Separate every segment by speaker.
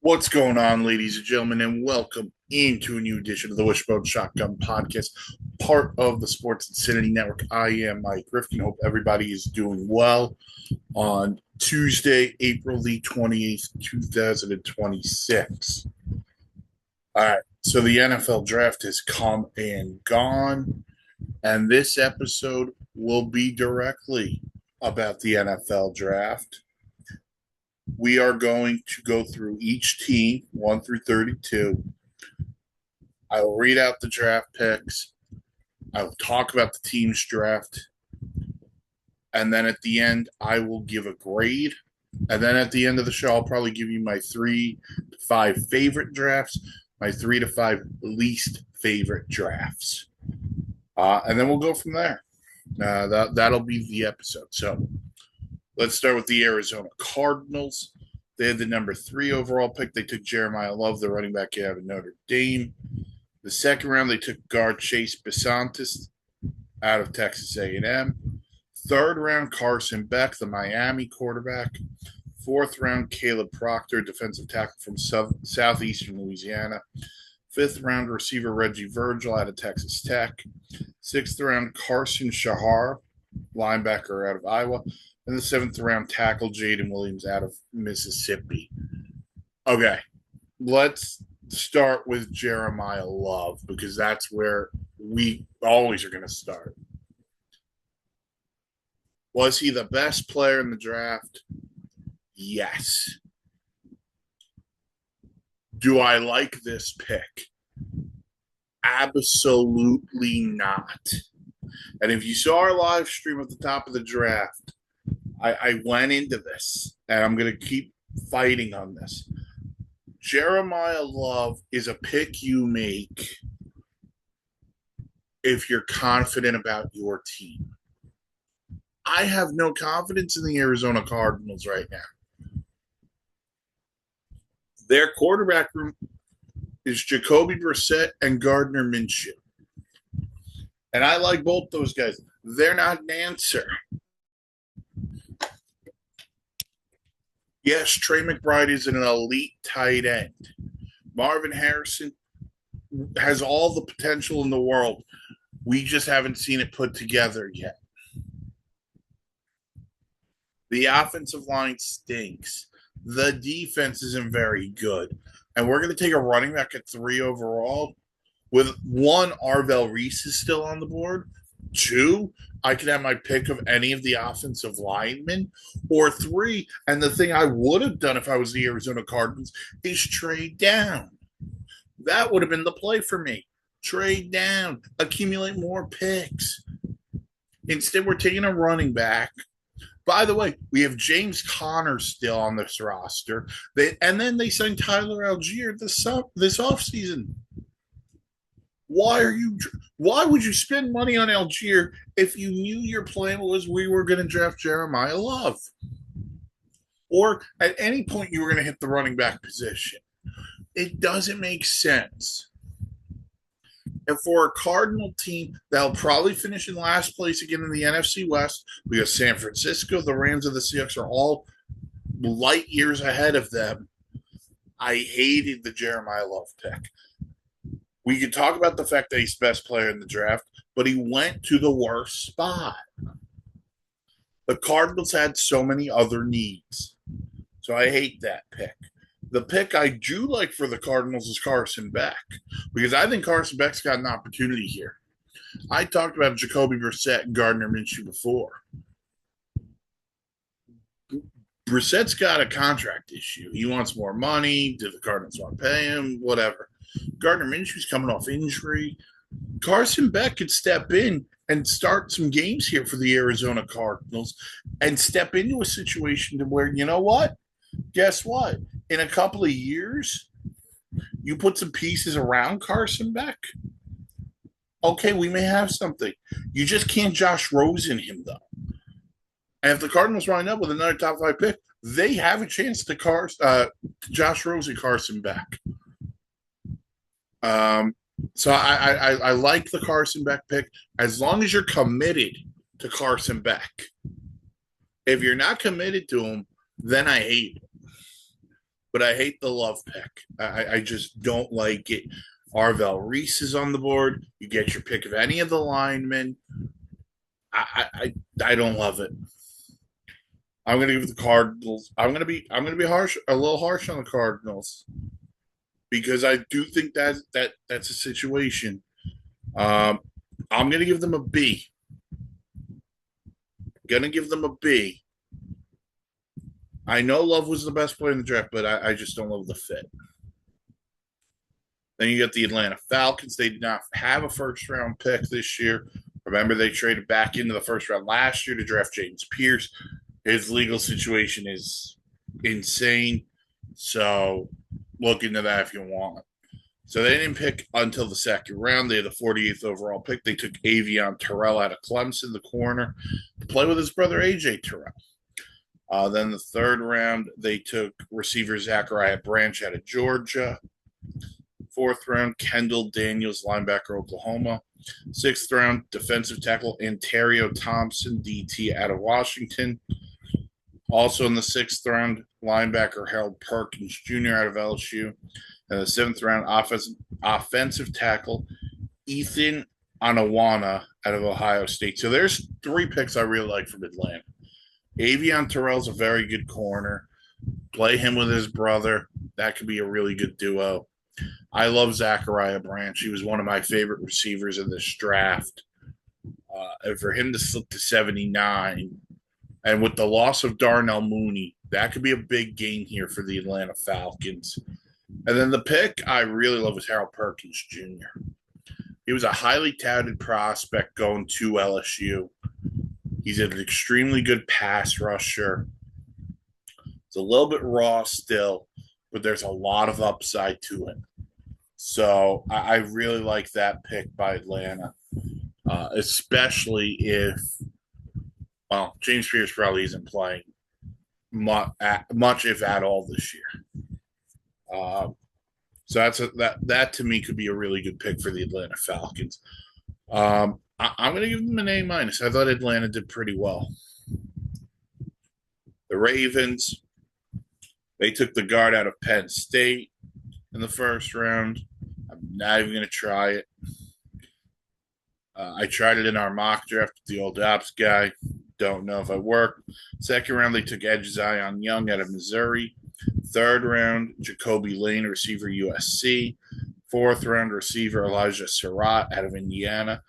Speaker 1: What's going on, ladies and gentlemen, and welcome into a new edition of the Wishbone Shotgun Podcast, part of the Sports Infinity Network. I am Mike Rifkin. Hope everybody is doing well on Tuesday, April the 28th, 2026. All right, so the NFL draft has come and gone, and this episode will be directly about the NFL draft. We are going to go through each team, 1 through 32. I will read out the draft picks. I will talk about the team's draft. And then at the end, I will give a grade. And then at the end of the show, I'll probably give you my 3 to 5 favorite drafts, my 3 to 5 least favorite drafts. And then we'll go from there. That'll be the episode. So let's start with the Arizona Cardinals. They had the number 3 overall pick. They took Jeremiah Love, the running back out of Notre Dame. The second round, they took guard Chase Bisontis out of Texas A&M. Third round, Carson Beck, the Miami quarterback. Fourth round, Caleb Proctor, defensive tackle from southeastern Louisiana. Fifth round, receiver Reggie Virgil out of Texas Tech. Sixth round, Carson Shahar, linebacker out of Iowa. And the seventh round, tackle Jaden Williams out of Mississippi. Okay, let's start with Jeremiah Love because that's where we always are going to start. Was he the best player in the draft? Yes. Do I like this pick? Absolutely not. And if you saw our live stream at the top of the draft, I went into this, and I'm going to keep fighting on this. Jeremiah Love is a pick you make if you're confident about your team. I have no confidence in the Arizona Cardinals right now. Their quarterback room is Jacoby Brissett and Gardner Minshew. And I like both those guys. They're not an answer. Yes, Trey McBride is an elite tight end. Marvin Harrison has all the potential in the world. We just haven't seen it put together yet. The offensive line stinks. The defense isn't very good. And we're going to take a running back at 3 overall. With 1, Arvell Reese is still on the board. 2, I could have my pick of any of the offensive linemen. Or 3, and the thing I would have done if I was the Arizona Cardinals is trade down. That would have been the play for me. Trade down. Accumulate more picks. Instead, we're taking a running back. By the way, we have James Conner still on this roster. And then they signed Tyler Algier this offseason. Why would you spend money on Algier if you knew your plan was we were going to draft Jeremiah Love? Or at any point you were going to hit the running back position. It doesn't make sense. And for a Cardinal team that'll probably finish in last place again in the NFC West, because San Francisco, the Rams, and the Seahawks are all light years ahead of them, I hated the Jeremiah Love pick. We could talk about the fact that he's best player in the draft, but he went to the worst spot. The Cardinals had so many other needs. So I hate that pick. The pick I do like for the Cardinals is Carson Beck, because I think Carson Beck's got an opportunity here. I talked about Jacoby Brissett and Gardner Minshew before. Brissett's got a contract issue. He wants more money. Do the Cardinals want to pay him? Whatever. Gardner Minshew's coming off injury. Carson Beck could step in and start some games here for the Arizona Cardinals and step into a situation to where, you know what? Guess what? In a couple of years, you put some pieces around Carson Beck. Okay, we may have something. You just can't Josh Rosen him, though. And if the Cardinals wind up with another top 5 pick, they have a chance to Josh Rosen Carson Beck. So I like the Carson Beck pick as long as you're committed to Carson Beck. If you're not committed to him, then I hate it. but I hate the Love pick. I just don't like it. Arvell Reese is on the board. You get your pick of any of the linemen. I don't love it. I'm gonna give the Cardinals. I'm gonna be harsh, a little harsh on the Cardinals because I do think that's a situation. Um, I'm gonna give them a B. Gonna give them a B. I know Love was the best player in the draft, but I just don't love the fit. Then you got the Atlanta Falcons. They did not have a first round pick this year. Remember, they traded back into the first round last year to draft James Pierce. His legal situation is insane. So look into that if you want. So they didn't pick until the second round. They had the 48th overall pick. They took Avion Terrell out of Clemson, the corner, to play with his brother AJ Terrell. Then the third round, they took receiver Zachariah Branch out of Georgia. Fourth round, Kendall Daniels, linebacker, Oklahoma. Sixth round, defensive tackle Ontario Thompson, DT, out of Washington. Also in the sixth round, linebacker Harold Perkins Jr. out of LSU. And the seventh round, offensive tackle Ethan Anawana out of Ohio State. So there's three picks I really like from Atlanta. Avion Terrell's a very good corner. Play him with his brother. That could be a really good duo. I love Zachariah Branch. He was one of my favorite receivers in this draft. And for him to slip to 79, and with the loss of Darnell Mooney, that could be a big gain here for the Atlanta Falcons. And then the pick I really love was Harold Perkins Jr. He was a highly touted prospect going to LSU. He's an extremely good pass rusher. It's a little bit raw still, but there's a lot of upside to it. So I really like that pick by Atlanta, especially if, well, James Pierce probably isn't playing much, if at all, this year. So that to me could be a really good pick for the Atlanta Falcons. I'm going to give them an A minus. I thought Atlanta did pretty well. The Ravens, they took the guard out of Penn State in the first round. I'm not even going to try it. I tried it in our mock draft with the old ops guy. Don't know if it worked. Second round, they took edge Zion Young out of Missouri. Third round, Jacoby Lane, receiver, USC. Fourth round, receiver Elijah Surratt out of Indiana.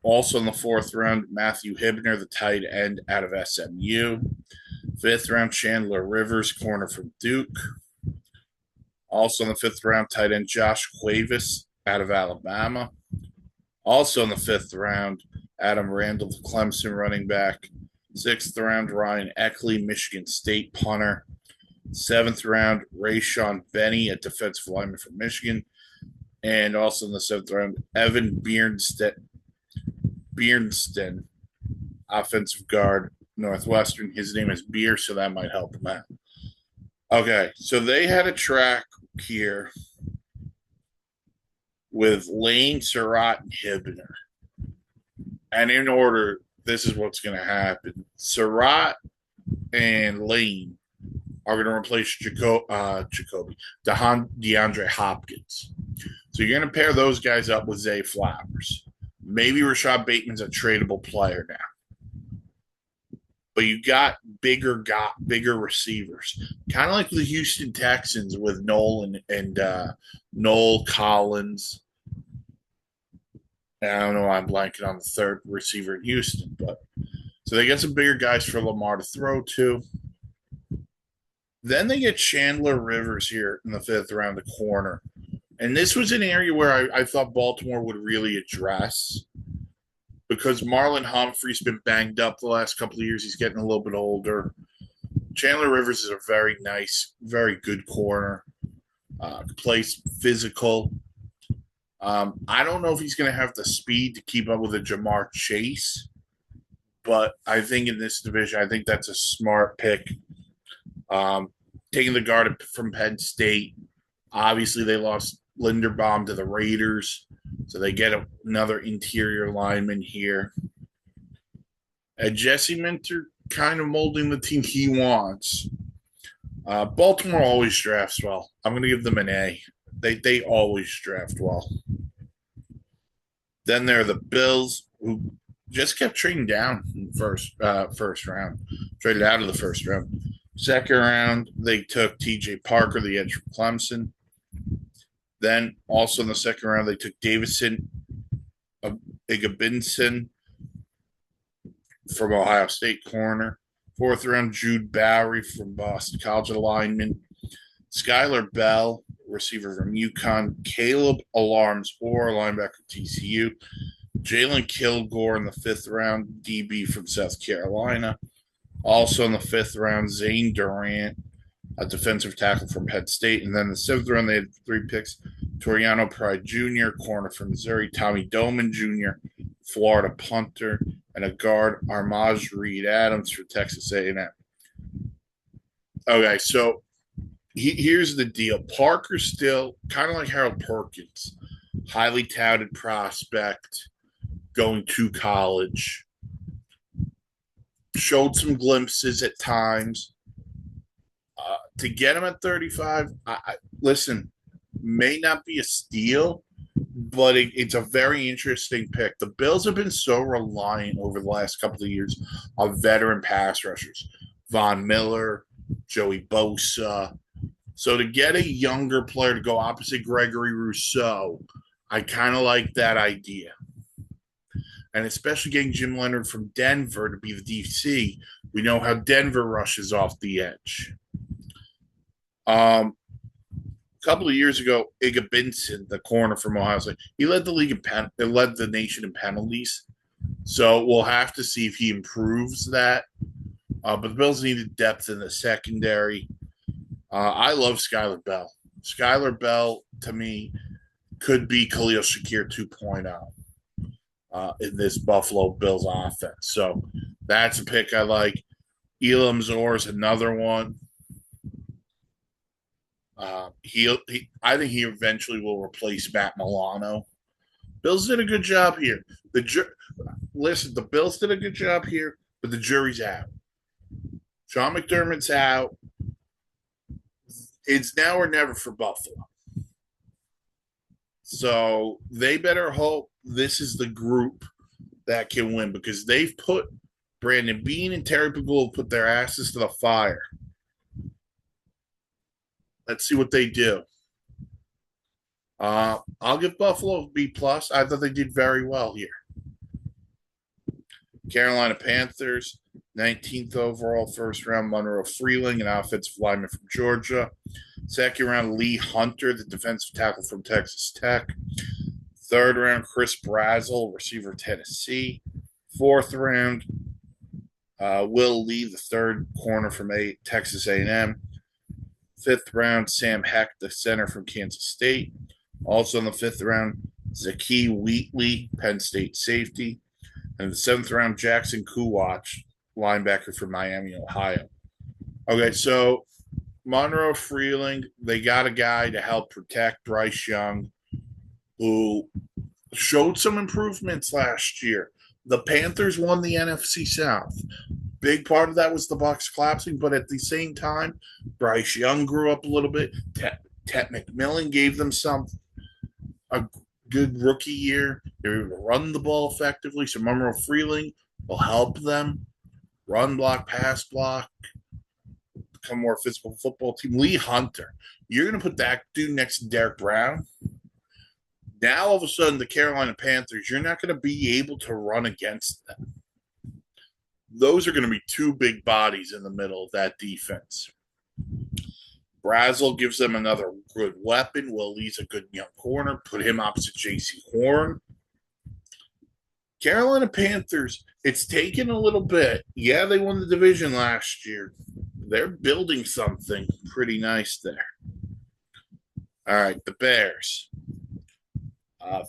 Speaker 1: Also in the fourth round, Matthew Hibner, the tight end out of SMU. Fifth round, Chandler Rivers, corner from Duke. Also in the fifth round, tight end Josh Cuevas out of Alabama. Also in the fifth round, Adam Randall, the Clemson running back. Sixth round, Ryan Eckley, Michigan State punter. Seventh round, Rayshawn Benny, a defensive lineman from Michigan. And also in the seventh round, Evan Biernston, offensive guard, Northwestern. His name is Beer, so that might help him out. Okay, so they had a track here with Lane, Surratt, and Hibner. And in order, this is what's going to happen. Surratt and Lane are going to replace DeAndre Hopkins. So you're going to pair those guys up with Zay Flowers. Maybe Rashad Bateman's a tradable player now. But you got bigger receivers. Kind of like the Houston Texans with Nolan and Noel Collins. I don't know why I'm blanking on the third receiver in Houston, but so they get some bigger guys for Lamar to throw to. Then they get Chandler Rivers here in the fifth round, the corner. And this was an area where I thought Baltimore would really address because Marlon Humphrey's been banged up the last couple of years. He's getting a little bit older. Chandler Rivers is a very nice, very good corner. Plays physical. I don't know if he's going to have the speed to keep up with a Jamar Chase, but I think in this division, I think that's a smart pick. Taking the guard from Penn State. Obviously, they lost Linderbaum to the Raiders, so they get another interior lineman here. Jesse Minter kind of molding the team he wants. Baltimore always drafts well. I'm going to give them an A. They always draft well. Then there are the Bills, who just kept trading down in the first round, traded out of the first round. Second round, they took T.J. Parker, the edge from Clemson. Then also in the second round, they took Davison Igabinson from Ohio State corner. Fourth round, Jude Bowery from Boston College lineman. Skylar Bell, receiver from UConn. Caleb Alarms, or linebacker TCU. Jalen Kilgore in the fifth round, DB from South Carolina. Also in the fifth round, Zane Durant, a defensive tackle from Penn State. And then the seventh round, they had 3 picks. Toriano Pride Jr., corner from Missouri. Tommy Doman Jr., Florida punter. And a guard, Armaj Reed Adams for Texas A&M. Okay, so here's the deal. Parker's still kind of like Harold Perkins, highly touted prospect, going to college. Showed some glimpses at times. To get him at 35, listen, may not be a steal, but it's a very interesting pick. The Bills have been so reliant over the last couple of years on veteran pass rushers. Von Miller, Joey Bosa. So to get a younger player to go opposite Gregory Rousseau, I kind of like that idea. And especially getting Jim Leonard from Denver to be the DC, we know how Denver rushes off the edge. A couple of years ago, Iga Benson, the corner from Ohio State, he led the league in led the nation in penalties. So we'll have to see if he improves that. But the Bills needed depth in the secondary. I love Skylar Bell. Skylar Bell, to me, could be Khalil Shakir 2.0 in this Buffalo Bills offense. So that's a pick I like. Elam Zor is another one. I think he eventually will replace Matt Milano. Bills did a good job here. The Bills did a good job here, but the jury's out. Sean McDermott's out. It's now or never for Buffalo. So they better hope this is the group that can win, because they've put Brandon Beane and Terry Pagula put their asses to the fire. Let's see what they do. I'll give Buffalo a B+. I thought they did very well here. Carolina Panthers, 19th overall, first round, Monroe Freeling, an offensive lineman from Georgia. Second round, Lee Hunter, the defensive tackle from Texas Tech. Third round, Chris Brazel, receiver, Tennessee. Fourth round, Will Lee, the third corner from Texas A&M. Fifth round, Sam Heck, the center from Kansas State. Also in the fifth round, Zakee Wheatley, Penn State safety. And in the seventh round, Jackson Kuwach, linebacker from Miami, Ohio. Okay, so Monroe Freeling, they got a guy to help protect Bryce Young, who showed some improvements last year. The Panthers won the NFC South. Big part of that was the Bucs collapsing, but at the same time, Bryce Young grew up a little bit. Tet McMillan gave them a good rookie year. They were able to run the ball effectively, so Monroe Freeling will help them run block, pass block, become a more physical football team. Lee Hunter, you're going to put that dude next to Derek Brown. Now, all of a sudden, the Carolina Panthers, you're not going to be able to run against them. Those are going to be two big bodies in the middle of that defense. Brazel gives them another good weapon. Will Lee's a good young corner. Put him opposite J.C. Horn. Carolina Panthers, it's taken a little bit. Yeah, they won the division last year. They're building something pretty nice there. All right, the Bears.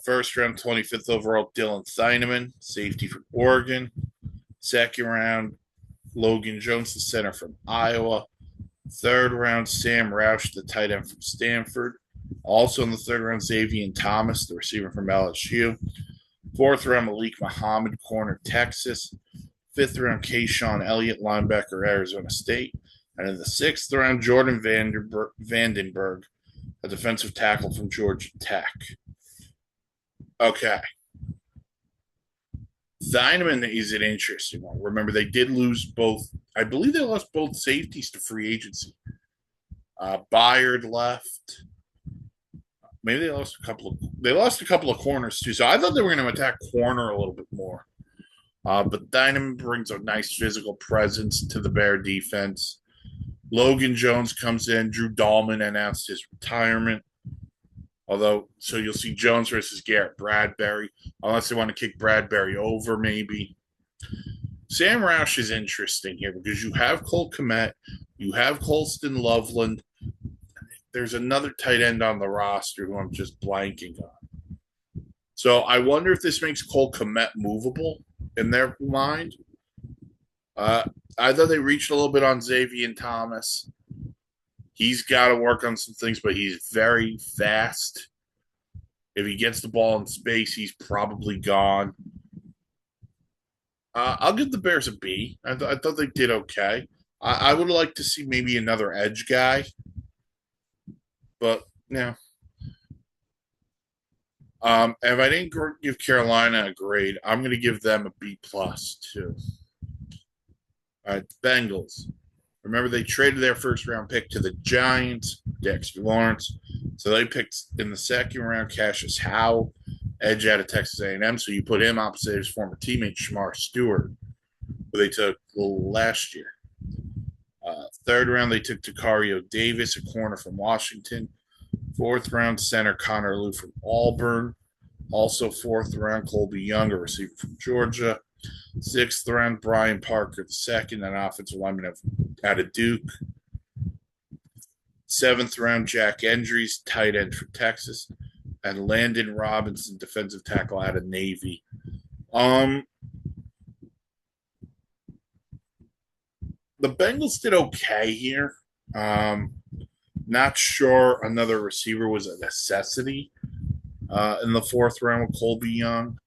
Speaker 1: First round, 25th overall, Dylan Thieneman, safety from Oregon. Second round, Logan Jones, the center from Iowa. Third round, Sam Roush, the tight end from Stanford. Also in the third round, Xavier Thomas, the receiver from LSU. Fourth round, Malik Muhammad, corner, Texas. Fifth round, Kayshawn Elliott, linebacker, Arizona State. And in the sixth round, Jordan Vandenberg, a defensive tackle from Georgia Tech. Okay. Zyneman is an interesting one. Remember, they did lose both. I believe they lost both safeties to free agency. Byard left. Maybe they lost a couple of. They lost a couple of corners too. So I thought they were going to attack corner a little bit more. But Zyneman brings a nice physical presence to the Bear defense. Logan Jones comes in. Drew Dahlman announced his retirement. Although, so you'll see Jones versus Garrett Bradbury, unless they want to kick Bradbury over, maybe. Sam Roush is interesting here because you have Cole Kmet, you have Colston Loveland. There's another tight end on the roster who I'm just blanking on. So I wonder if this makes Cole Kmet movable in their mind. I thought they reached a little bit on Xavier Thomas. He's got to work on some things, but he's very fast. If he gets the ball in space, he's probably gone. I'll give the Bears a B. I thought they did okay. I would like to see maybe another edge guy, but yeah. If I didn't give Carolina a grade, I'm going to give them a B plus too. All right, Bengals. Remember, they traded their first round pick to the Giants, Dexter Lawrence. So they picked in the second round Cassius Howe, edge out of Texas A&M. So you put him opposite his former teammate Shamar Stewart, who they took last year. Third round, they took Takario Davis, a corner from Washington. Fourth round, center Connor Lew from Auburn. Also fourth round, Colby Young, a receiver from Georgia. Sixth round, Brian Parker II, an offensive lineman out of Duke. Seventh round, Jack Endries, tight end for Texas. And Landon Robinson, defensive tackle out of Navy. The Bengals did okay here. Not sure another receiver was a necessity in the fourth round with Colby Young.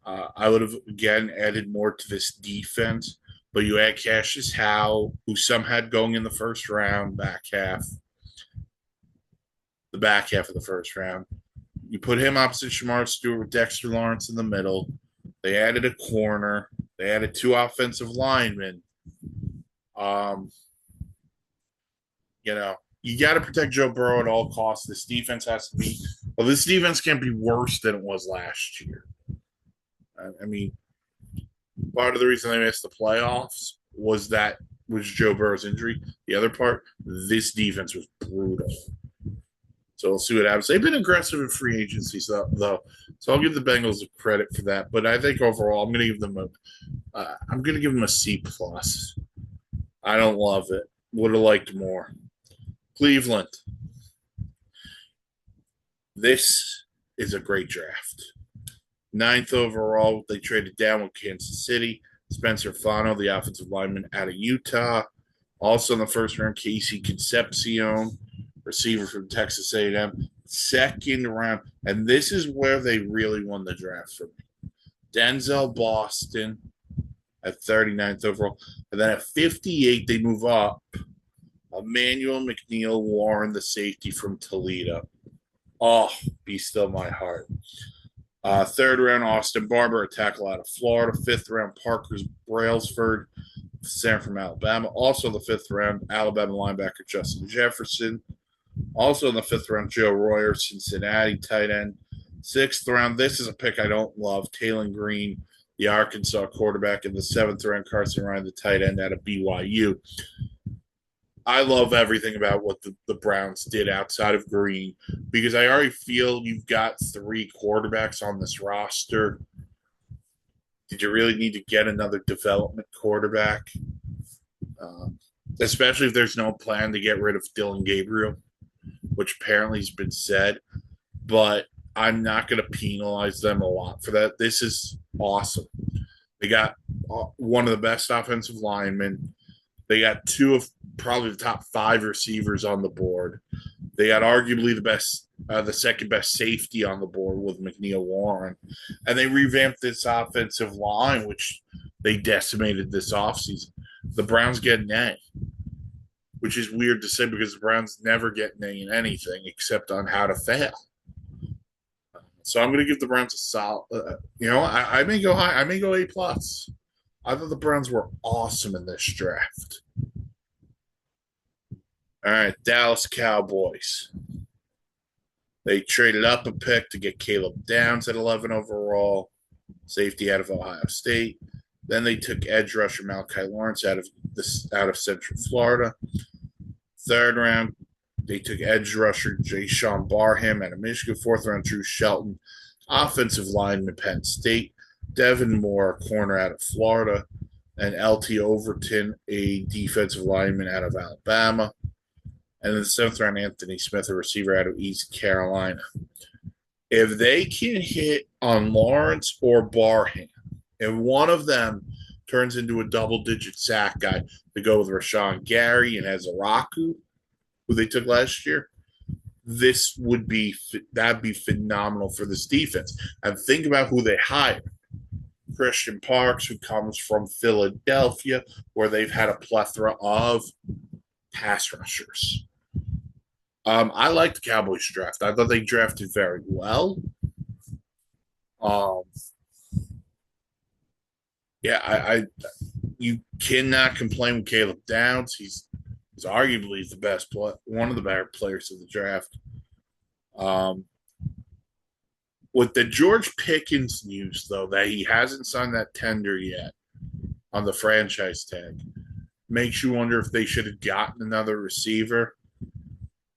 Speaker 1: I would have, again, added more to this defense. But you add Cassius Howe, who some had going in the first round, the back half of the first round. You put him opposite Shamar Stewart with Dexter Lawrence in the middle. They added a corner. They added 2 offensive linemen. You got to protect Joe Burrow at all costs. This defense has to be – well, this defense can't be worse than it was last year. I mean, part of the reason they missed the playoffs was Joe Burrow's injury. The other part, this defense was brutal. So we'll see what happens. They've been aggressive in free agency, though. So I'll give the Bengals credit for that. But I think overall, I'm going to give them a C plus. I don't love it. Would have liked more. Cleveland. This is a great draft. 9th overall, they traded down with Kansas City. Spencer Fano, the offensive lineman out of Utah. Also in the first round, Casey Concepcion, receiver from Texas A&M. Second round, and this is where they really won the draft for me. Denzel Boston at 39th overall. And then at 58, they move up. Emmanuel McNeil Warren, the safety from Toledo. Oh, be still my heart. Third round, Austin Barber, a tackle out of Florida. Fifth round, Parker's Brailsford, center from Alabama. Also in the fifth round, Alabama linebacker Justin Jefferson. Also in the fifth round, Joe Royer, Cincinnati tight end. Sixth round, this is a pick I don't love, Taylon Green, the Arkansas quarterback. In the seventh round, Carson Ryan, the tight end out of BYU. I love everything about what the Browns did outside of Green because I already feel you've got 3 quarterbacks on this roster. Did you really need to get another development quarterback? Especially if there's no plan to get rid of Dylan Gabriel, which apparently has been said. But I'm not going to penalize them a lot for that. This is awesome. They got one of the best offensive linemen. They got 2 of probably the top 5 receivers on the board. They got arguably the second best safety on the board with McNeil Warren. And they revamped this offensive line, which they decimated this offseason. The Browns get an A. which is weird to say because the Browns never get named anything except on how to fail. So I'm going to give the Browns a solid. I may go high. I may go A+. I thought the Browns were awesome in this draft. All right, Dallas Cowboys. They traded up a pick to get Caleb Downs at 11 overall, safety out of Ohio State. Then they took edge rusher Malachi Lawrence out of Central Florida. Third round, they took edge rusher Jay-Sean Barham out of Michigan. Fourth round, Drew Shelton, offensive lineman Penn State. Devin Moore, corner out of Florida. And LT Overton, a defensive lineman out of Alabama. And in the seventh round, Anthony Smith, a receiver out of East Carolina. If they can hit on Lawrence or Barham, if one of them turns into a double-digit sack guy to go with Rashawn Gary and Azaraku, who they took last year, that'd be phenomenal for this defense. And think about who they hired. Christian Parks, who comes from Philadelphia, where they've had a plethora of pass rushers. I like the Cowboys draft. I thought they drafted very well. Yeah, you cannot complain with Caleb Downs. He's arguably the best one of the better players of the draft. With the George Pickens news, though, that he hasn't signed that tender yet on the franchise tag, makes you wonder if they should have gotten another receiver.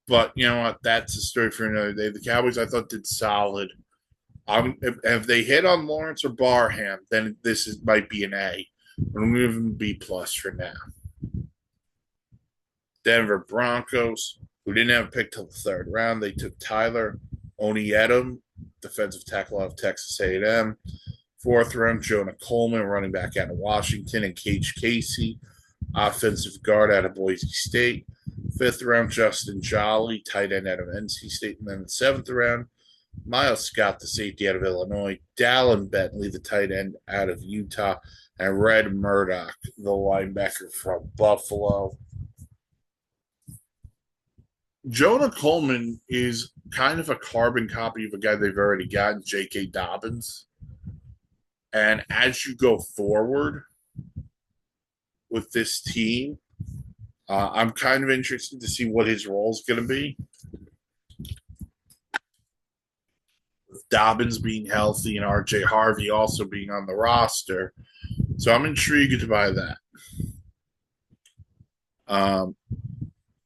Speaker 1: But you know what? That's a story for another day. The Cowboys, I thought, did solid. If they hit on Lawrence or Barham, then might be an A. I'm giving B+ for now. Denver Broncos, who didn't have a pick till the third round, they took Tyler Oniedem, defensive tackle out of Texas A&M. Fourth round, Jonah Coleman, running back out of Washington, and Cage Casey, offensive guard out of Boise State. Fifth round, Justin Jolly, tight end out of NC State. And then the seventh round, Miles Scott, the safety out of Illinois. Dallin Bentley, the tight end out of Utah. And Red Murdoch, the linebacker from Buffalo. Jonah Coleman is kind of a carbon copy of a guy they've already gotten, J.K. Dobbins. And as you go forward with this team, I'm kind of interested to see what his role is going to be. With Dobbins being healthy and R.J. Harvey also being on the roster. So I'm intrigued by that.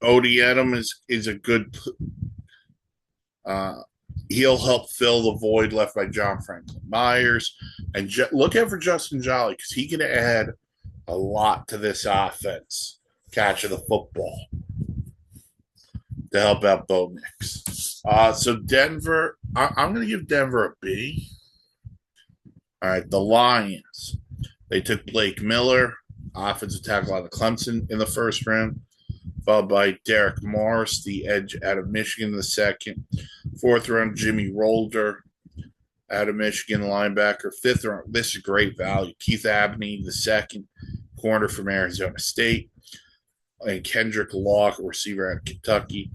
Speaker 1: Odiedem is a good he'll help fill the void left by John Franklin Myers. And look out for Justin Jolly because he can add a lot to this offense, catching the football to help out Bo Nix. So Denver, I'm going to give Denver a B. All right, the Lions. They took Blake Miller, offensive tackle out of Clemson, in the first round, followed by Derek Morris, the edge out of Michigan, in the second. Fourth round, Jimmy Rolder out of Michigan, linebacker. Fifth round, this is great value. Keith Abney, the second, corner from Arizona State. And Kendrick Law, receiver out of Kentucky.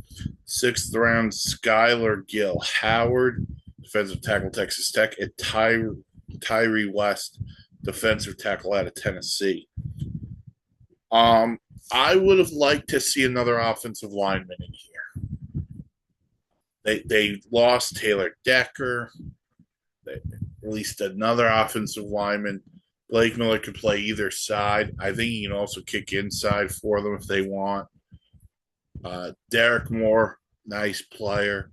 Speaker 1: Sixth round, Skylar Gill Howard, defensive tackle, Texas Tech. And Tyree West, defensive tackle out of Tennessee. I would have liked to see another offensive lineman in here. They lost Taylor Decker. They released another offensive lineman. Blake Miller could play either side. I think he can also kick inside for them if they want. Derek Moore, nice player.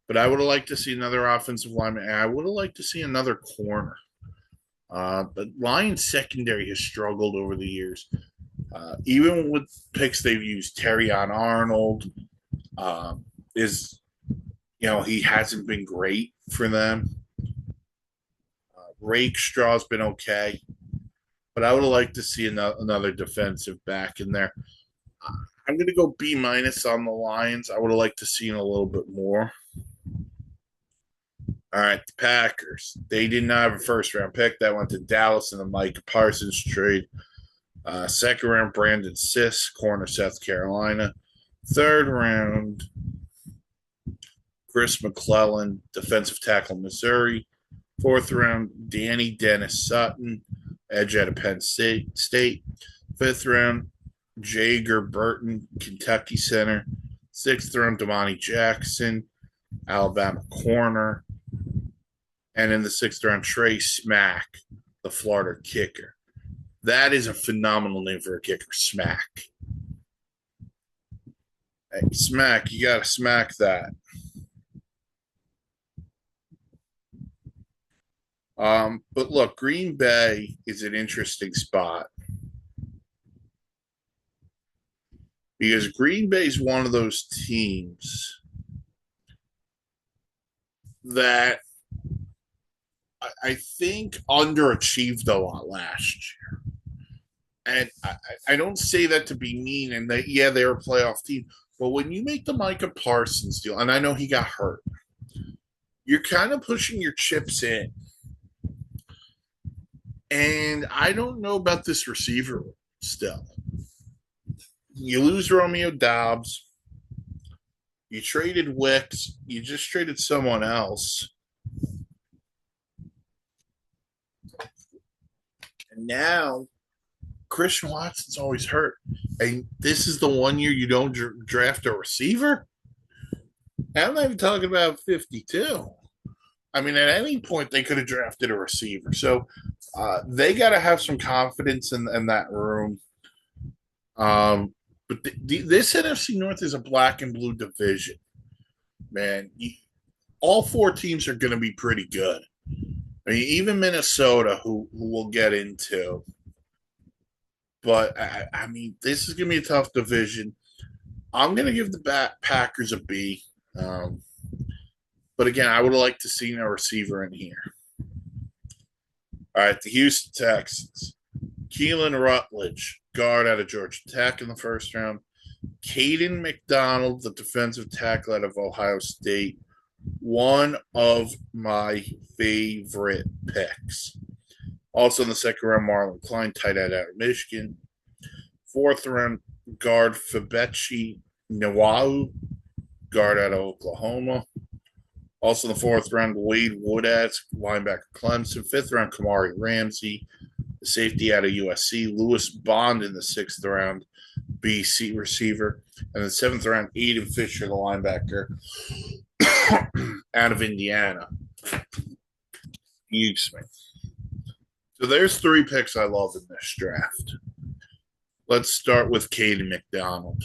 Speaker 1: But I would have liked to see another offensive lineman, and I would have liked to see another corner. The Lions secondary has struggled over the years. Even with picks they've used, Terrion Arnold he hasn't been great for them. Rakestraw's been okay, but I would have liked to see another defensive back in there. I'm going to go B- on the Lions. I would have liked to see a little bit more. All right, the Packers. They did not have a first-round pick. That went to Dallas in the Micah Parsons trade. Second round, Brandon Siss, corner, South Carolina. Third round, Chris McClellan, defensive tackle, Missouri. Fourth round, Danny Dennis Sutton, edge out of Penn State. Fifth round, Jager Burton, Kentucky center. Sixth round, Damani Jackson, Alabama corner. And in the sixth round, Trey Smack, the Florida kicker. That is a phenomenal name for a kicker, Smack. Hey, Smack, you got to smack that. But look, Green Bay is an interesting spot because Green Bay is one of those teams that I think underachieved a lot last year. And I don't say that to be mean, and that, yeah, they're a playoff team. But when you make the Micah Parsons deal, and I know he got hurt, you're kind of pushing your chips in. And I don't know about this receiver still. You lose Romeo Dobbs. You traded Wicks. You just traded someone else. And now Christian Watson's always hurt. And this is the one year you don't draft a receiver? I'm not even talking about 52. I mean, at any point, they could have drafted a receiver. So they got to have some confidence in that room. But this NFC North is a black and blue division, man. All four teams are going to be pretty good. I mean, even Minnesota, who we'll get into. But, I mean, this is going to be a tough division. I'm going to give the Packers a B. But, again, I would have liked to see a receiver in here. All right, the Houston Texans. Keelan Rutledge, guard out of Georgia Tech in the first round. Caden McDonald, the defensive tackle out of Ohio State. One of my favorite picks. Also in the second round, Marlon Klein, tight end out of Michigan. Fourth round, guard Fabechi Nwau, guard out of Oklahoma. Also in the fourth round, Wade Woodaz, linebacker Clemson. Fifth round, Kamari Ramsey, the safety out of USC. Lewis Bond in the sixth round, BC receiver. And the seventh round, Aiden Fisher, the linebacker out of Indiana. Excuse me. So there's three picks I love in this draft. Let's start with Caden McDonald.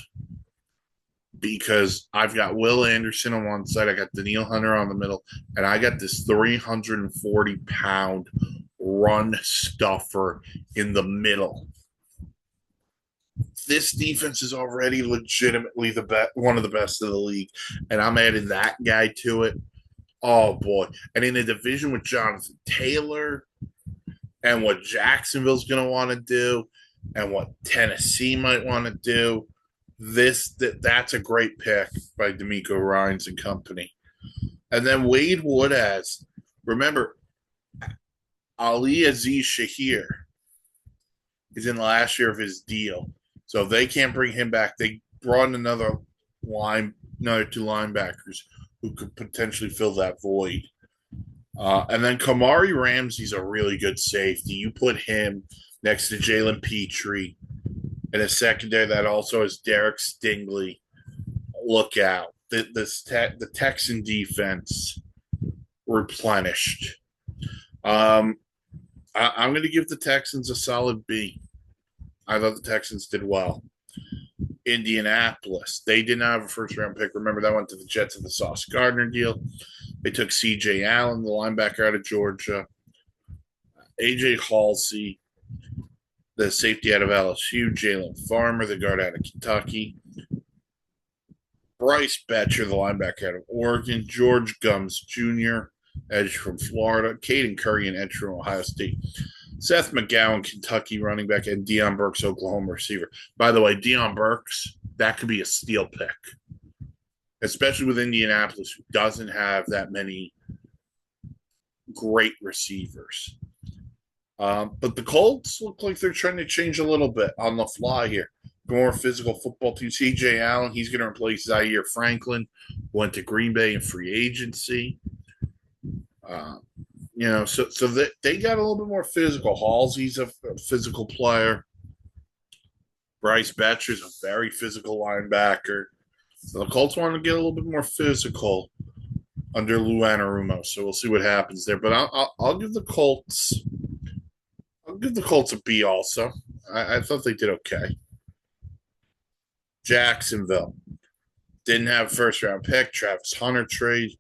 Speaker 1: Because I've got Will Anderson on one side, I got Daniil Hunter on the middle, and I got this 340-pound run stuffer in the middle. This defense is already legitimately one of the best of the league, and I'm adding that guy to it. Oh, boy. And in a division with Jonathan Taylor and what Jacksonville's going to want to do and what Tennessee might want to do, that's a great pick by D'Amico Ryans and company. And then Wade Woodaz. Remember, Ali Aziz Shahir is in the last year of his deal. So if they can't bring him back, they brought in another two linebackers who could potentially fill that void. And then Kamari Ramsey's a really good safety. You put him next to Jalen Petrie in a secondary that also has Derek Stingley. Look out. The Texan defense replenished. I'm going to give the Texans a solid B. I thought the Texans did well. Indianapolis. They did not have a first-round pick. Remember, that went to the Jets of the Sauce Gardner deal. They took C.J. Allen, the linebacker out of Georgia. A.J. Halsey, the safety out of LSU. Jalen Farmer, the guard out of Kentucky. Bryce Betcher, the linebacker out of Oregon. George Gums Jr., edge from Florida. Caden Curry, an edge from Ohio State. Seth McGowan, Kentucky running back, and Deion Burks, Oklahoma receiver. By the way, Deion Burks, that could be a steal pick, especially with Indianapolis, who doesn't have that many great receivers. But the Colts look like they're trying to change a little bit on the fly here. More physical football team. CJ Allen, he's going to replace Zaire Franklin, went to Green Bay in free agency. Uh, so they got a little bit more physical. Halsey's a physical player. Bryce Betcher's a very physical linebacker. So the Colts want to get a little bit more physical under Lou Anarumo. So we'll see what happens there. But I'll give the Colts. I'll give the Colts a B. Also, I thought they did okay. Jacksonville didn't have a first round pick. Travis Hunter trade.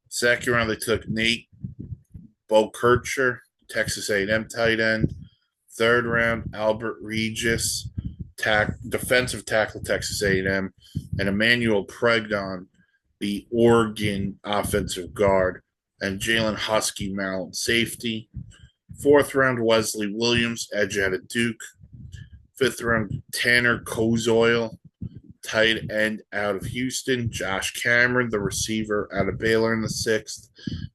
Speaker 1: Second round they took Nate Bokercher, Texas A&M tight end. Third round Albert Regis, defensive tackle Texas A&M, and Emmanuel Pregnon, the Oregon offensive guard, and Jalen Husky, Maryland safety. Fourth round Wesley Williams, edge out of Duke. Fifth round Tanner Kozoil, tight end out of Houston. Josh Cameron, the receiver out of Baylor in the sixth.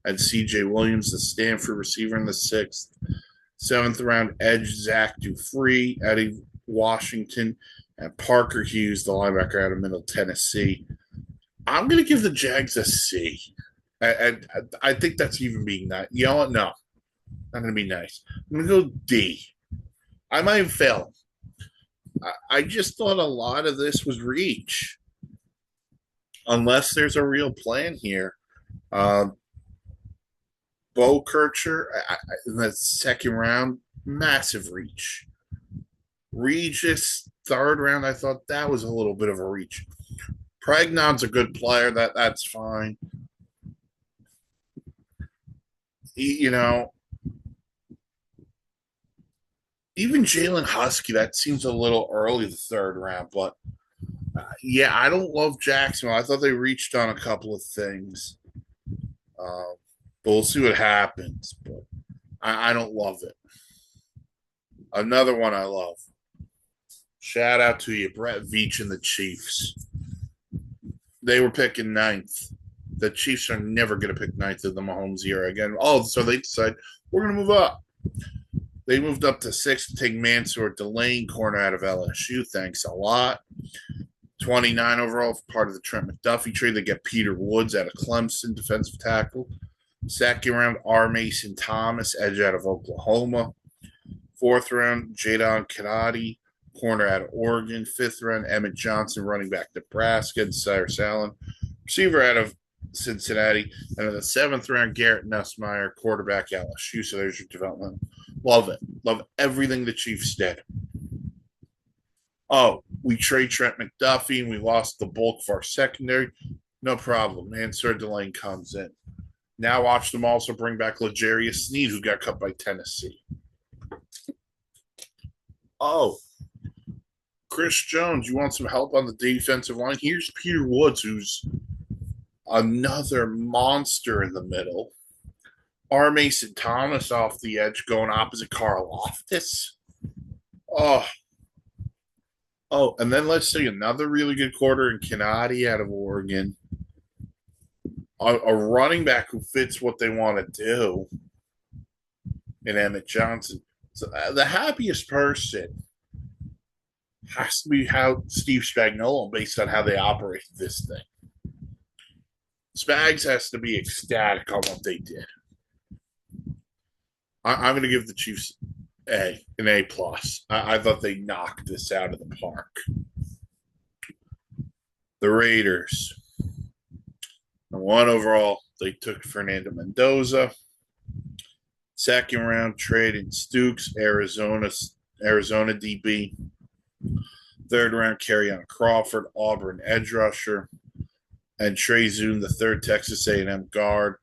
Speaker 1: And CJ Williams, the Stanford receiver in the sixth. Seventh round edge Zach Dufree out of Washington. And Parker Hughes, the linebacker out of Middle Tennessee. I'm going to give the Jags a C. I think that's even being nice. You know what? No. I'm going to be nice. I'm going to go D. I might have failed. I just thought a lot of this was reach. Unless there's a real plan here. Bo Kircher in the second round, massive reach. Regis, third round, I thought that was a little bit of a reach. Pregnon's a good player. That's fine. Even Jalen Husky, that seems a little early, the third round. But yeah, I don't love Jacksonville. I thought they reached on a couple of things. But we'll see what happens. But I don't love it. Another one I love. Shout out to you, Brett Veach and the Chiefs. They were picking ninth. The Chiefs are never going to pick ninth in the Mahomes era again. Oh, so they decide we're going to move up. They moved up to sixth to take Mansour Delane, corner out of LSU. Thanks a lot. 29 overall, part of the Trent McDuffie trade. They get Peter Woods out of Clemson, defensive tackle. Second round, R. Mason Thomas, edge out of Oklahoma. Fourth round, Jadon Kanati, corner out of Oregon. Fifth round, Emmett Johnson, running back Nebraska, and Cyrus Allen, receiver out of Cincinnati. And in the seventh round, Garrett Nussmeier, quarterback LSU. So there's your development. Love it. Love everything the Chiefs did. Oh, we trade Trent McDuffie and we lost the bulk of our secondary. No problem. Mansour Delane comes in. Now watch them also bring back L'Jarius Sneed, who got cut by Tennessee. Oh, Chris Jones, you want some help on the defensive line? Here's Peter Woods, who's another monster in the middle. R. Mason Thomas off the edge going opposite Carl Loftus. Oh, and then let's see another really good quarter in Kanati out of Oregon. A running back who fits what they want to do in Emmett Johnson. So the happiest person has to be how Steve Spagnuolo, based on how they operate this thing. Spags has to be ecstatic on what they did. I'm going to give the Chiefs an A plus. I thought they knocked this out of the park. The Raiders. One overall, they took Fernando Mendoza. Second round trade in Stooks, Arizona DB. Third round, Kerryon Crawford, Auburn edge rusher, and Trey Zune, the third Texas A&M guard.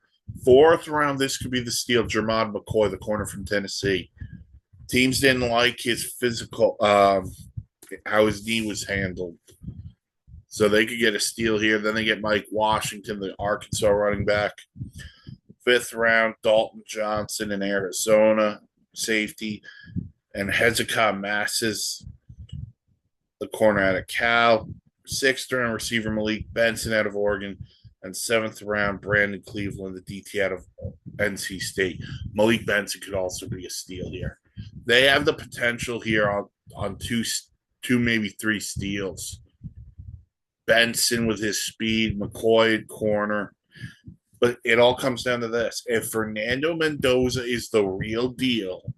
Speaker 1: Fourth round, this could be the steal. Jermod McCoy, the corner from Tennessee. Teams didn't like his physical, how his knee was handled. So they could get a steal here. Then they get Mike Washington, the Arkansas running back. Fifth round, Dalton Johnson in Arizona, safety. And Hezekiah Masses, the corner out of Cal. Sixth round, receiver Malik Benson out of Oregon. And seventh round, Brandon Cleveland, the DT out of NC State. Malik Benson could also be a steal here. They have the potential here on two maybe three steals. Benson with his speed, McCoy at corner. But it all comes down to this. If Fernando Mendoza is the real deal,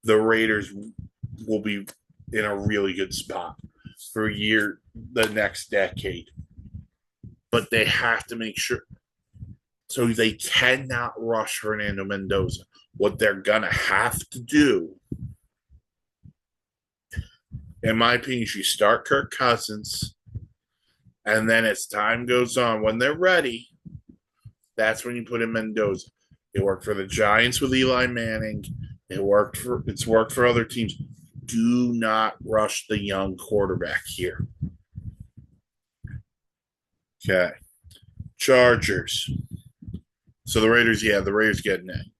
Speaker 1: the Raiders will be in a really good spot for the next decade. But they have to make sure. So they cannot rush Fernando Mendoza. What they're going to have to do, in my opinion, is you start Kirk Cousins, and then as time goes on, when they're ready, that's when you put in Mendoza. It worked for the Giants with Eli Manning. It's worked for other teams. Do not rush the young quarterback here. Okay. Chargers. So the Raiders getting in.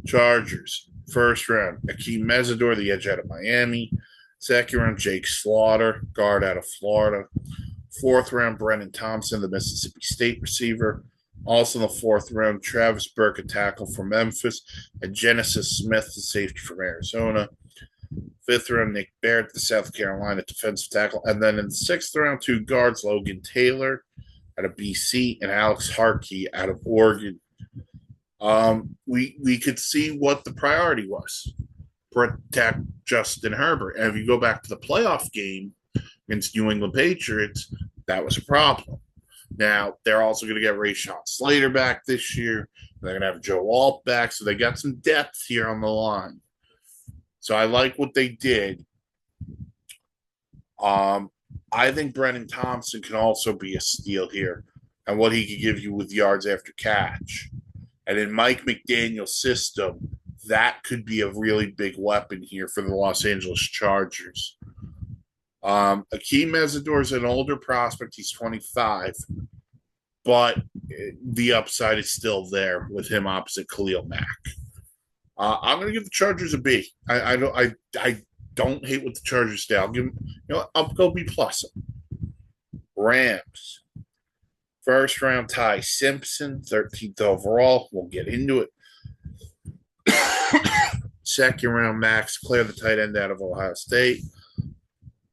Speaker 1: Chargers, first round, Akeem Mesidor, the edge out of Miami. Second round, Jake Slaughter, guard out of Florida. Fourth round, Brennan Thompson, the Mississippi State receiver. Also in the fourth round, Travis Burke, a tackle from Memphis, and Genesis Smith, the safety from Arizona. Fifth round, Nick Barrett, the South Carolina defensive tackle. And then in the sixth round, two guards, Logan Taylor out of BC and Alex Harkey out of Oregon. We could see what the priority was. Protect Justin Herbert. And if you go back to the playoff game against New England Patriots, that was a problem. Now, they're also going to get Rashawn Slater back this year. They're going to have Joe Alt back, so they got some depth here on the line. So I like what they did. I think Brennan Thompson can also be a steal here and what he could give you with yards after catch. And in Mike McDaniel's system, that could be a really big weapon here for the Los Angeles Chargers. Akeem Mesidor is an older prospect. He's 25, but the upside is still there with him opposite Khalil Mack. I'm going to give the Chargers a B. I don't hate what the Chargers do. I'll go B plus. Rams. First round, Ty Simpson, 13th overall. We'll get into it. Second round, Max Clare, the tight end out of Ohio State.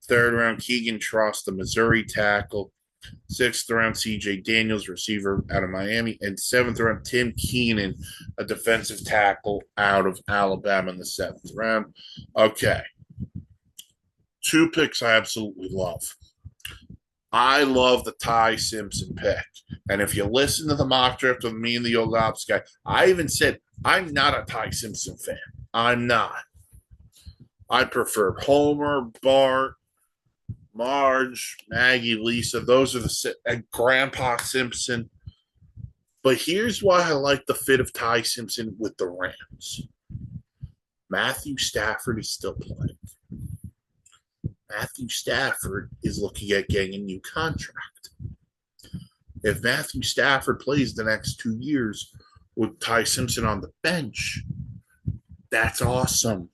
Speaker 1: Third round, Keegan Truss, the Missouri tackle. Sixth round, CJ Daniels, receiver out of Miami. And seventh round, Tim Keenan, a defensive tackle out of Alabama in the seventh round. Okay. Two picks I absolutely love. I love the Ty Simpson pick. And if you listen to the mock draft with me and the old ops guy, I even said, I'm not a Ty Simpson fan. I'm not. I prefer Homer, Bart, Marge, Maggie, Lisa. Those are and Grandpa Simpson. But here's why I like the fit of Ty Simpson with the Rams. Matthew Stafford is still playing. Matthew Stafford is looking at getting a new contract. If Matthew Stafford plays the next 2 years with Ty Simpson on the bench, that's awesome.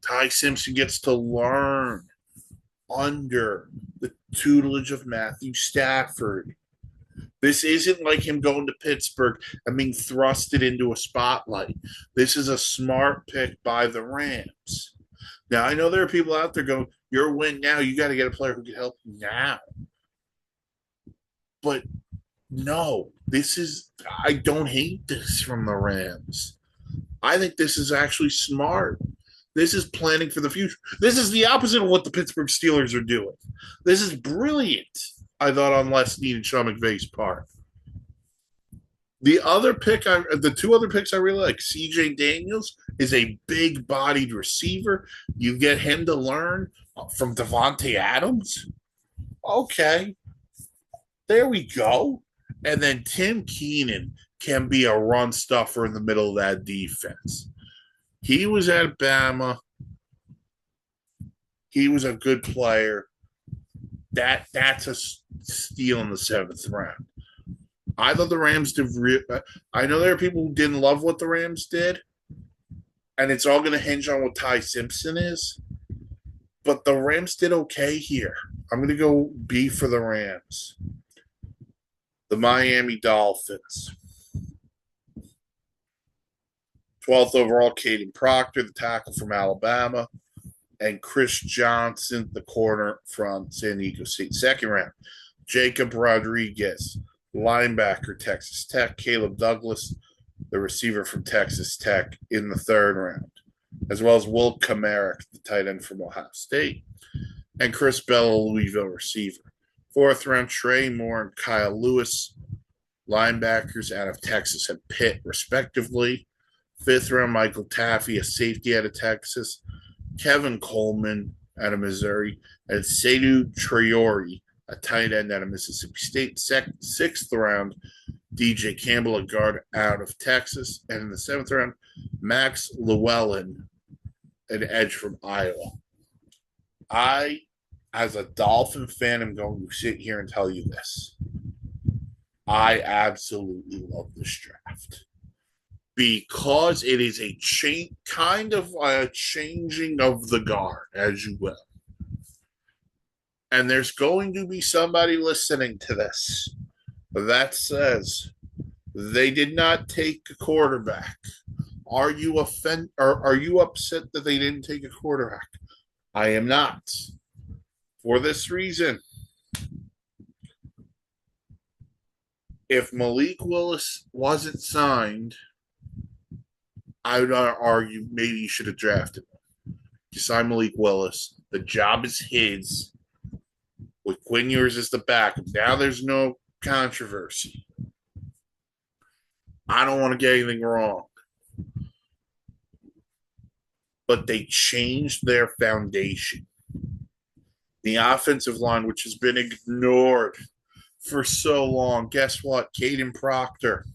Speaker 1: Ty Simpson gets to learn under the tutelage of Matthew Stafford. This isn't like him going to Pittsburgh and being thrusted into a spotlight. This is a smart pick by the Rams. Now, I know there are people out there going, you're a win now. You got to get a player who can help you now. But no, I don't hate this from the Rams. I think this is actually smart. This is planning for the future. This is the opposite of what the Pittsburgh Steelers are doing. This is brilliant, I thought, on Les Snead and Sean McVay's part. The two other picks I really like, CJ Daniels is a big-bodied receiver. You get him to learn from Devontae Adams. Okay. There we go. And then Tim Keenan can be a run stuffer in the middle of that defense. He was at Bama. He was a good player. That's a steal in the seventh round. I thought the Rams did. I know there are people who didn't love what the Rams did, and it's all going to hinge on what Ty Simpson is. But the Rams did okay here. I'm going to go B for the Rams. The Miami Dolphins. 12th overall, Caden Proctor, the tackle from Alabama, and Chris Johnson, the corner from San Diego State. Second round, Jacob Rodriguez, linebacker, Texas Tech, Caleb Douglas, the receiver from Texas Tech in the third round, as well as Will Kamarick, the tight end from Ohio State, and Chris Bell, Louisville receiver. Fourth round, Trey Moore and Kyle Lewis, linebackers out of Texas and Pitt, respectively. Fifth round, Michael Taffy, a safety out of Texas, Kevin Coleman out of Missouri, and Seydou Traore, a tight end out of Mississippi State. Sixth round, DJ Campbell, a guard out of Texas. And in the seventh round, Max Llewellyn, an edge from Iowa. I, as a Dolphin fan, am going to sit here and tell you this. I absolutely love this draft because it is a kind of a changing of the guard, as you will. And there's going to be somebody listening to this that says they did not take a quarterback. Are you offended or are you upset that they didn't take a quarterback? I am not. For this reason, if Malik Willis wasn't signed, I would argue maybe you should have drafted him. You sign Malik Willis. The job is his. With Quinn Ewers as the backup. Now there's no controversy. I don't want to get anything wrong. But they changed their foundation. The offensive line, which has been ignored for so long. Guess what? Caden Proctor.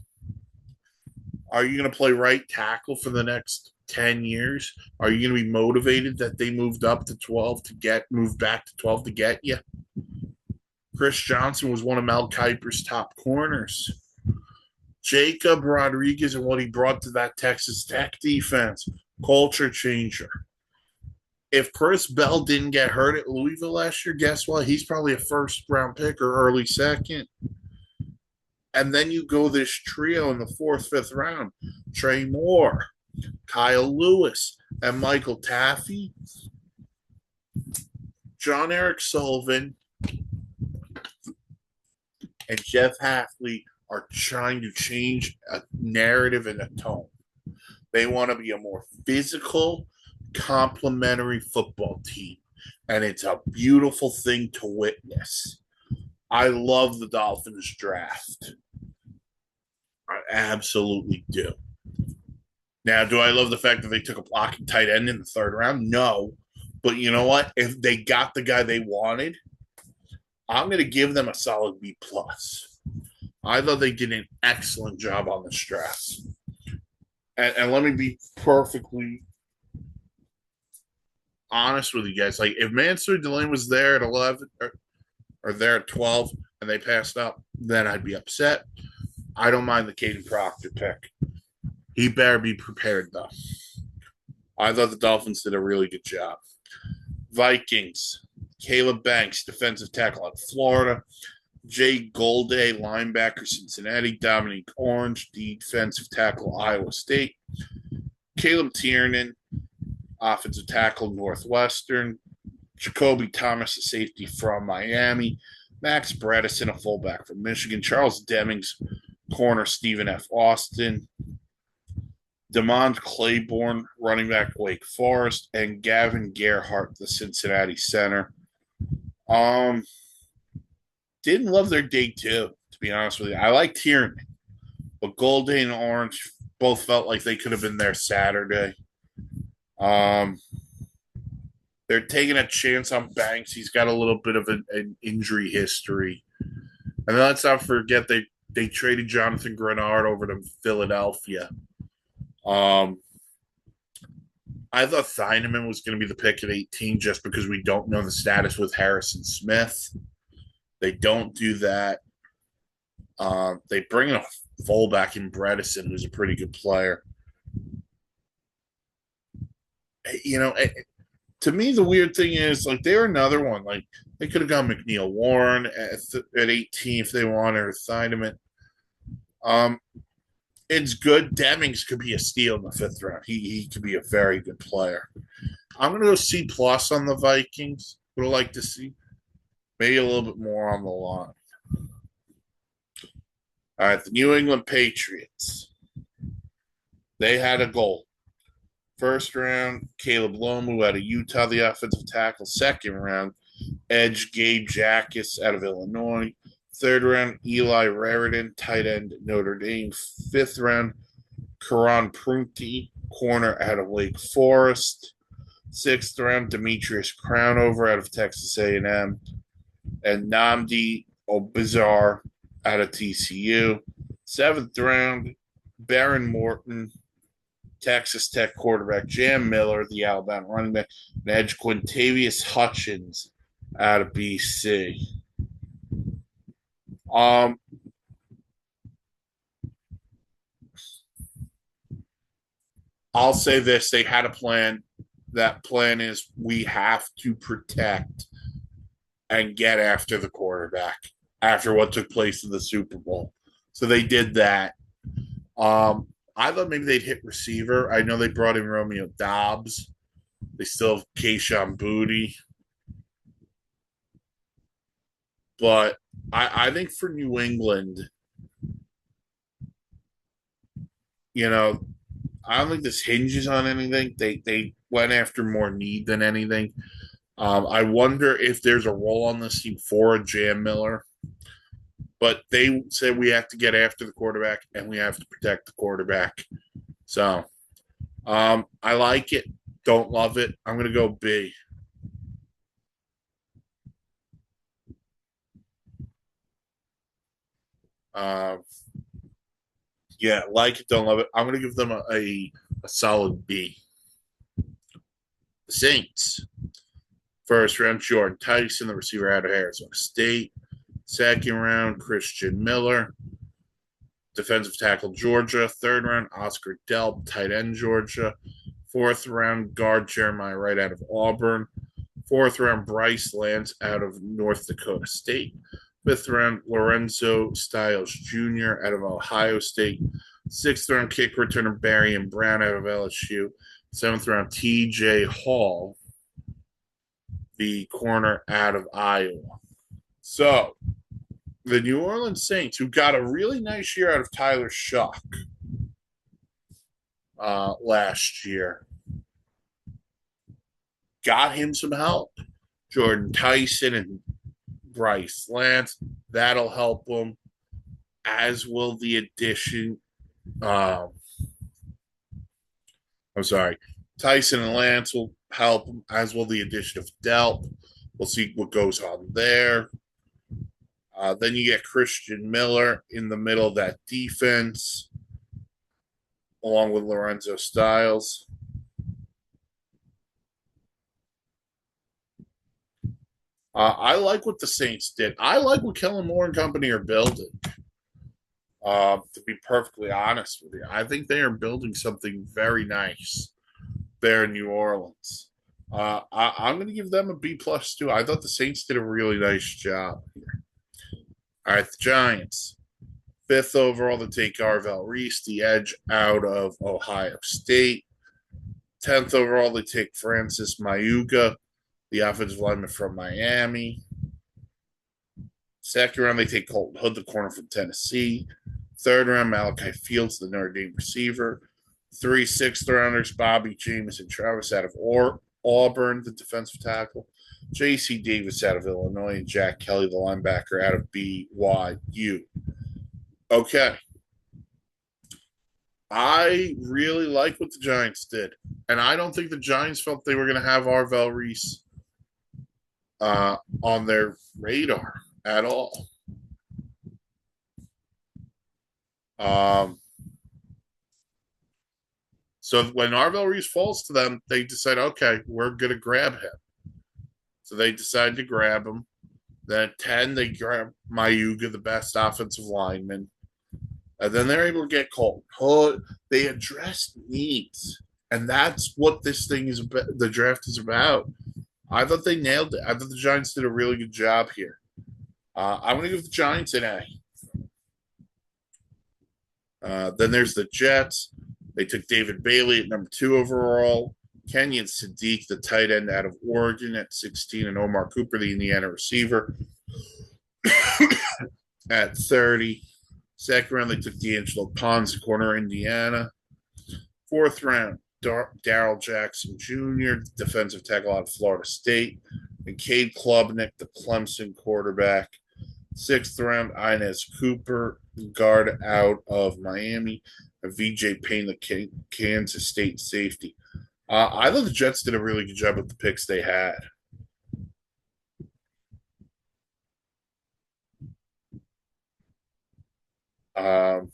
Speaker 1: Are you going to play right tackle for the next 10 years? Are you going to be motivated that they moved up to 12 to moved back to 12 to get you? Chris Johnson was one of Mel Kiper's top corners. Jacob Rodriguez and what he brought to that Texas Tech defense, culture changer. If Chris Bell didn't get hurt at Louisville last year, guess what? He's probably a first-round pick or early second. And then you go this trio in the fourth, fifth round. Trey Moore, Kyle Lewis, and Michael Taffy. John Eric Sullivan and Jeff Hafley are trying to change a narrative and a tone. They want to be a more physical, complementary football team. And it's a beautiful thing to witness. I love the Dolphins draft. I absolutely do. Now, do I love the fact that they took a blocking tight end in the third round? No. But you know what? If they got the guy they wanted, I'm going to give them a solid B+. I thought they did an excellent job on this draft. And let me be perfectly honest with you guys. Like, if Mansour Delane was there at 11 or there at 12 and they passed up, then I'd be upset. I don't mind the Caden Proctor pick. He better be prepared, though. I thought the Dolphins did a really good job. Vikings, Caleb Banks, defensive tackle out of Florida. Jay Golday, linebacker, Cincinnati. Dominique Orange, defensive tackle, Iowa State. Caleb Tiernan, offensive tackle, Northwestern. Jacoby Thomas, a safety from Miami. Max Bredesen, a fullback from Michigan. Charles Demings, corner, Stephen F. Austin. Demond Claiborne, running back, Wake Forest. And Gavin Gerhardt, the Cincinnati center. Didn't love their day two, to be honest with you. I like Tiernan, but Golday and Orange both felt like they could have been there Saturday. They're taking a chance on Banks. He's got a little bit of an injury history. And then let's not forget they traded Jonathan Grenard over to Philadelphia. I thought Thieneman was going to be the pick at 18 just because we don't know the status with Harrison Smith. They don't do that. They bring in a fullback in Bredesen, who's a pretty good player. You know, to me, the weird thing is, like, they're another one. Like, they could have gone McNeil Warren at 18 if they wanted, or Thieneman. It's good. Demings could be a steal in the fifth round. He could be a very good player. I'm gonna go C plus on the Vikings. Would like to see maybe a little bit more on the line. All right, the New England Patriots. They had a goal. First round, Caleb Lomu out of Utah, the offensive tackle. Second round, edge Gabe Jackus out of Illinois. Third round, Eli Raritan, tight end, Notre Dame. Fifth round, Karan Prunty, corner out of Lake Forest. Sixth round, Demetrius Crownover out of Texas A&M. And Namdi Obizar out of TCU. Seventh round, Baron Morton, Texas Tech quarterback. Jam Miller, the Alabama running back. And edge Quintavious Hutchins out of BC. Um, I'll say this: they had a plan. That plan is we have to protect and get after the quarterback after what took place in the Super Bowl. So they did that. I thought maybe they'd hit receiver. I know they brought in Romeo Dobbs. They still have Keishawn Booty. But I think for New England, you know, I don't think this hinges on anything. They went after more need than anything. I wonder if there's a role on this team for a Jam Miller, but they said we have to get after the quarterback and we have to protect the quarterback. So I like it. Don't love it. I'm going to go B. Uh, yeah, like it. Don't love it. I'm going to give them a solid B. The Saints. First round, Jordan Tyson, the receiver out of Arizona State. Second round, Christian Miller, defensive tackle, Georgia. Third round, Oscar Delp, tight end, Georgia. Fourth round, guard Jeremiah Wright out of Auburn. Fourth round, Bryce Lance out of North Dakota State. Fifth round, Lorenzo Styles Jr. out of Ohio State. Sixth round, kick returner Barry and Brown out of LSU. Seventh round, TJ Hall, the corner out of Iowa. So, the New Orleans Saints, who got a really nice year out of Tyler Shough last year, got him some help. Jordan Tyson and Bryce Lance, that'll help him, as will the addition. I'm sorry, Tyson and Lance will help him, as will the addition of Delp. We'll see what goes on there. Then you get Christian Miller in the middle of that defense, along with Lorenzo Styles. I like what the Saints did. I like what Kellen Moore and company are building. To be perfectly honest with you, I think they are building something very nice there in New Orleans. I'm going to give them a B plus too. I thought the Saints did a really nice job here. All right, the Giants. Fifth overall to take Arvell Reese, the edge out of Ohio State. 10th overall to take Francis Mayuga, the offensive lineman from Miami. Second round, they take Colton Hood, the corner from Tennessee. Third round, Malachi Fields, the Notre Dame receiver. 3 sixth rounders, Bobby James and Travis out of Auburn, the defensive tackle. J.C. Davis out of Illinois, and Jack Kelly, the linebacker, out of BYU. Okay. I really like what the Giants did. And I don't think the Giants felt they were going to have Arvell Reese on their radar at all. So when Arvell Reese falls to them, they decide, okay, we're going to grab him. So they decide to grab him. Then at 10, they grab Mayuga, the best offensive lineman. And then they're able to get Colton Hood. They address needs. And that's what this thing is about. The draft is about. I thought they nailed it. I thought the Giants did a really good job here. I'm going to give the Giants an A. Then there's the Jets. They took David Bailey at number 2 overall. Kenyon Sadiq, the tight end out of Oregon at 16, and Omar Cooper, the Indiana receiver, at 30. Second round, they took D'Angelo Pons, corner Indiana. Fourth round, Darrell Jackson Jr., defensive tackle out of Florida State, and Cade Klubnik, the Clemson quarterback. Sixth round, Inez Cooper, guard out of Miami, and VJ Payne, the Kansas State safety. I thought the Jets did a really good job with the picks they had. Um,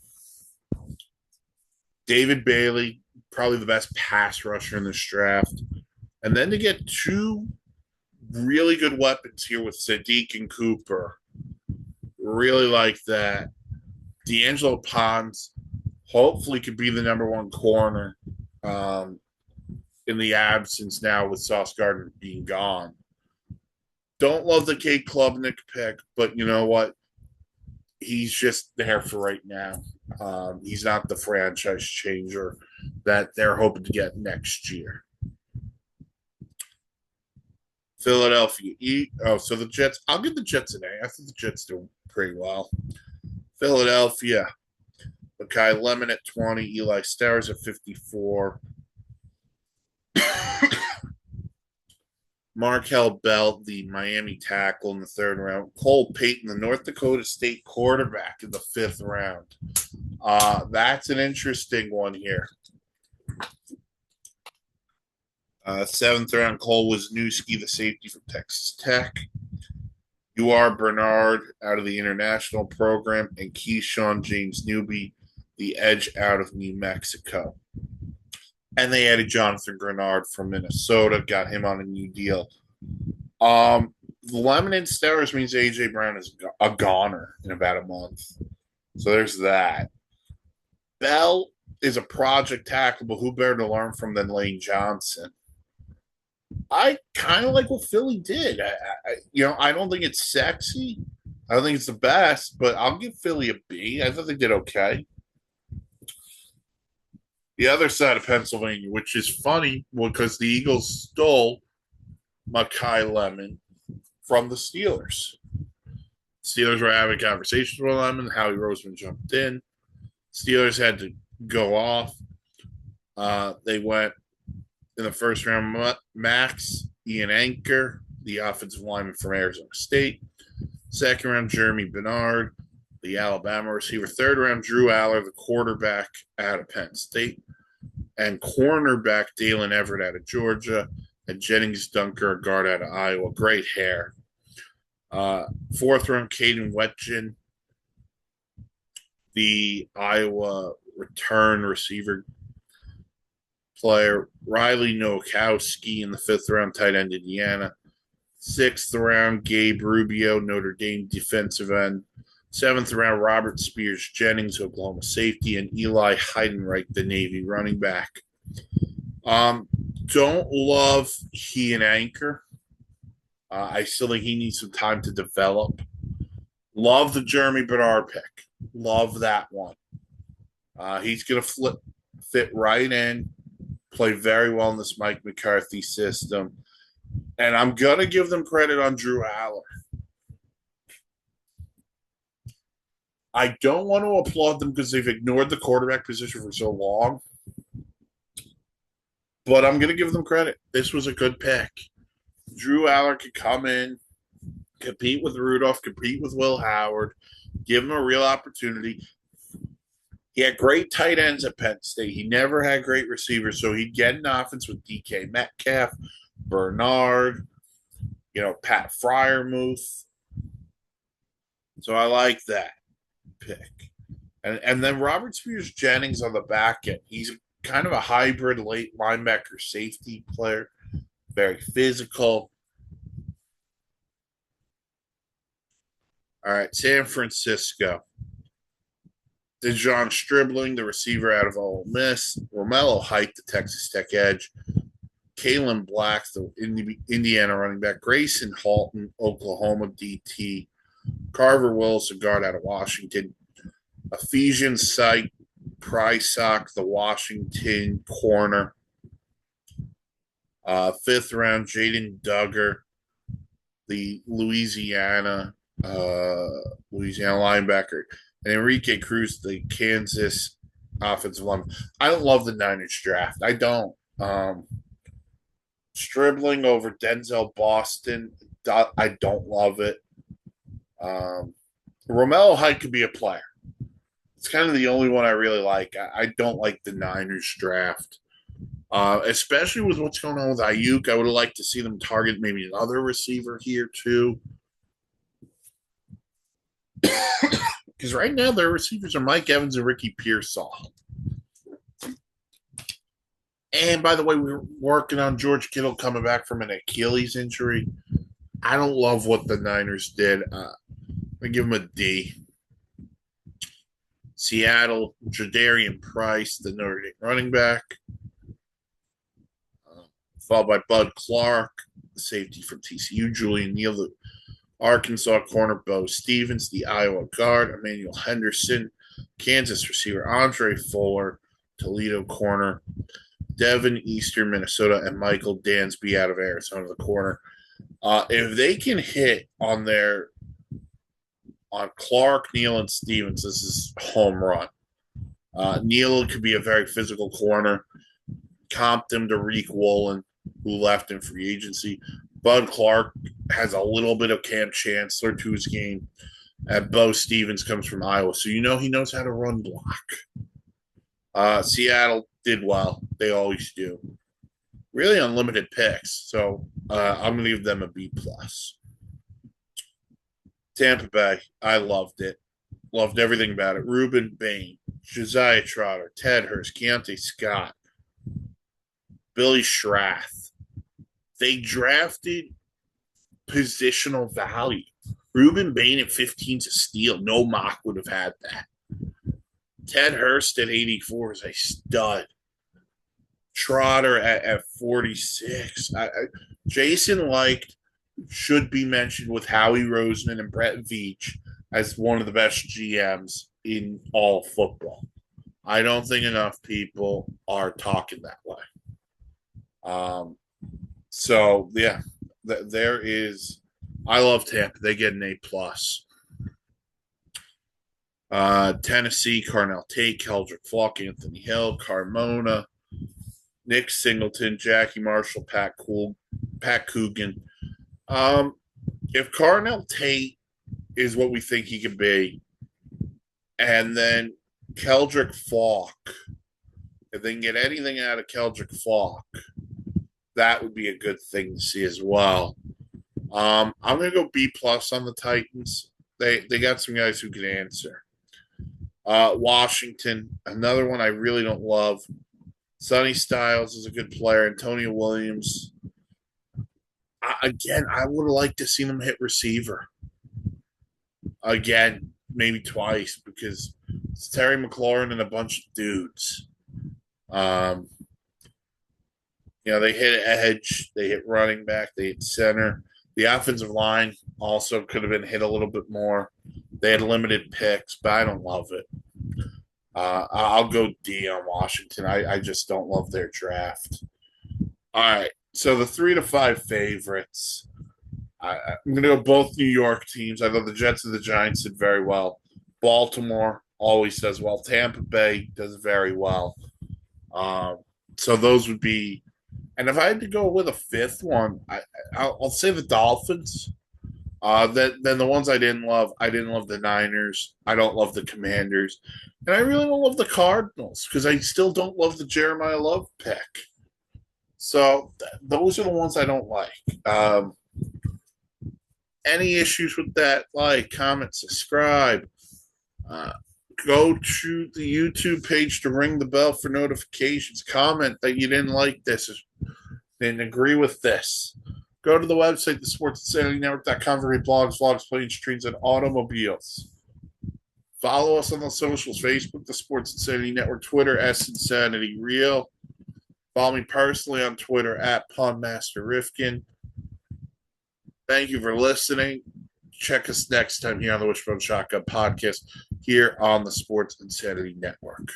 Speaker 1: David Bailey, probably the best pass rusher in this draft. And then to get two really good weapons here with Sadiq and Cooper. Really like that. D'Angelo Pons hopefully could be the number one corner in the absence now with Sauce Gardner being gone. Don't love the Cade Klubnik pick, but you know what? He's just there for right now. He's not the franchise changer that they're hoping to get next year. Philadelphia. So the Jets. I'll give the Jets an A. I think the Jets do pretty well. Philadelphia. Makai Lemon at 20. Eli Stowers at 54. Markel Bell, the Miami tackle in the third round. Cole Payton, the North Dakota State quarterback in the fifth round. That's an interesting one here. Seventh round, Cole Wisniewski, the safety from Texas Tech. UR Bernard out of the international program, and Keyshawn James Newby, the edge out of New Mexico. And they added Jonathan Grenard from Minnesota, got him on a new deal. Lemon and Stowers means A.J. Brown is a goner in about a month. So there's that. Bell is a project tackle, but who better to learn from than Lane Johnson? I kind of like what Philly did. I don't think it's sexy. I don't think it's the best, but I'll give Philly a B. I thought they did okay. The other side of Pennsylvania, which is funny because the Eagles stole Makai Lemon from the Steelers. Steelers were having conversations with Lemon. Howie Roseman jumped in. Steelers had to go off. They went in the first round, Max Ian Anker, the offensive lineman from Arizona State. Second round, Jeremy Bernard, the Alabama receiver. Third round, Drew Aller, the quarterback out of Penn State. And cornerback, Dalen Everett out of Georgia. And Jennings Dunker, a guard out of Iowa. Great hair. Fourth round, Caden Wetjen, the Iowa return receiver player. Riley Nowakowski in the fifth round, tight end, Indiana. Sixth round, Gabe Rubio, Notre Dame defensive end. Seventh round, Robert Spears Jennings, Oklahoma safety, and Eli Heidenreich, the Navy running back. Don't love he and Anchor. I still think he needs some time to develop. Love the Jeremy Bernard pick. Love that one. He's going to fit right in, play very well in this Mike McCarthy system. And I'm going to give them credit on Drew Aller. I don't want to applaud them because they've ignored the quarterback position for so long. But I'm going to give them credit. This was a good pick. Drew Aller could come in, compete with Rudolph, compete with Will Howard, give him a real opportunity. He had great tight ends at Penn State. He never had great receivers, so he'd get an offense with DK Metcalf, Bernard, Pat Fryermuth. So I like that pick. And then Robert Spears Jennings on the back end. He's kind of a hybrid late linebacker safety player, very physical. All right, San Francisco. DeJon Stribling, the receiver out of Ole Miss. Romello Height, the Texas Tech edge. Kalen Black, the Indiana running back. Grayson Halton, Oklahoma DT. Carver Willis, a guard out of Washington. Ephesian Sight, Prysock, the Washington corner. Fifth round, Jaden Duggar, the Louisiana linebacker, and Enrique Cruz, the Kansas offensive lineman. I don't love the Niners draft. I don't. Stribling over Denzel Boston. I don't love it. Romello Height could be a player. It's kind of the only one I really like. I don't like the Niners draft, especially with what's going on with Ayuk. I would have liked to see them target maybe another receiver here too. Because right now their receivers are Mike Evans and Ricky Pearsall. And by the way, we're working on George Kittle coming back from an Achilles injury. I don't love what the Niners did. I give them a D. Seattle, Jadarian Price, the Notre Dame running back, followed by Bud Clark, the safety from TCU, Julian Neal, the Arkansas corner, Bo Stevens, the Iowa guard, Emmanuel Henderson, Kansas receiver, Andre Fuller, Toledo corner, Devin Eastern, Minnesota, and Michael Dansby out of Arizona, the corner. If they can hit on Clark, Neal, and Stevens, this is home run. Neal could be a very physical corner. Comped him to Reek Woolen, who left in free agency. Bud Clark has a little bit of Cam Chancellor to his game. And Bo Stevens comes from Iowa, so he knows how to run block. Seattle did well. They always do. Really unlimited picks, so I'm going to give them a B+. Tampa Bay, I loved it. Loved everything about it. Reuben Bain, Josiah Trotter, Ted Hurst, Keontae Scott, Billy Schrath. They drafted positional value. Reuben Bain at 15 to steal. No mock would have had that. Ted Hurst at 84 is a stud. Trotter at 46. Jason Licht should be mentioned with Howie Roseman and Brett Veach as one of the best GMs in all football. I don't think enough people are talking that way. So yeah, there is. I love Tampa. They get an A+. Tennessee, Carnell Tate, Keldrick Falk, Anthony Hill, Carmona, Nick Singleton, Jackie Marshall, Pat Coogan. If Carnell Tate is what we think he could be, and then Keldrick Falk, if they can get anything out of Keldrick Falk, that would be a good thing to see as well. I'm going to go B+ on the Titans. They got some guys who can answer. Washington, another one I really don't love. Sonny Styles is a good player. Antonio Williams. I would have liked to see them hit receiver. Again, maybe twice, because it's Terry McLaurin and a bunch of dudes. They hit edge, they hit running back, they hit center. The offensive line also could have been hit a little bit more. They had limited picks, but I don't love it. I'll go D on Washington. I just don't love their draft. All right, so the 3 to 5 favorites. I'm going to go both New York teams. I thought the Jets and the Giants did very well. Baltimore always does well. Tampa Bay does very well. So those would be. And if I had to go with a fifth one, I'll say the Dolphins. Then the ones I didn't love the Niners. I don't love the Commanders. And I really don't love the Cardinals because I still don't love the Jeremiah Love pick. So those are the ones I don't like. Any issues with that, like, comment, subscribe. Go to the YouTube page to ring the bell for notifications. Comment that you didn't like this, didn't agree with this. Go to the website, thesportsinsanitynetwork.com, for blogs, vlogs, planes, trains, and automobiles. Follow us on the socials, Facebook, The Sports Insanity Network, Twitter, Insanity Real. Follow me personally on Twitter at Pondmaster Rifkin. Thank you for listening. Check us next time here on the Wishbone Shotgun Podcast here on the Sports Insanity Network.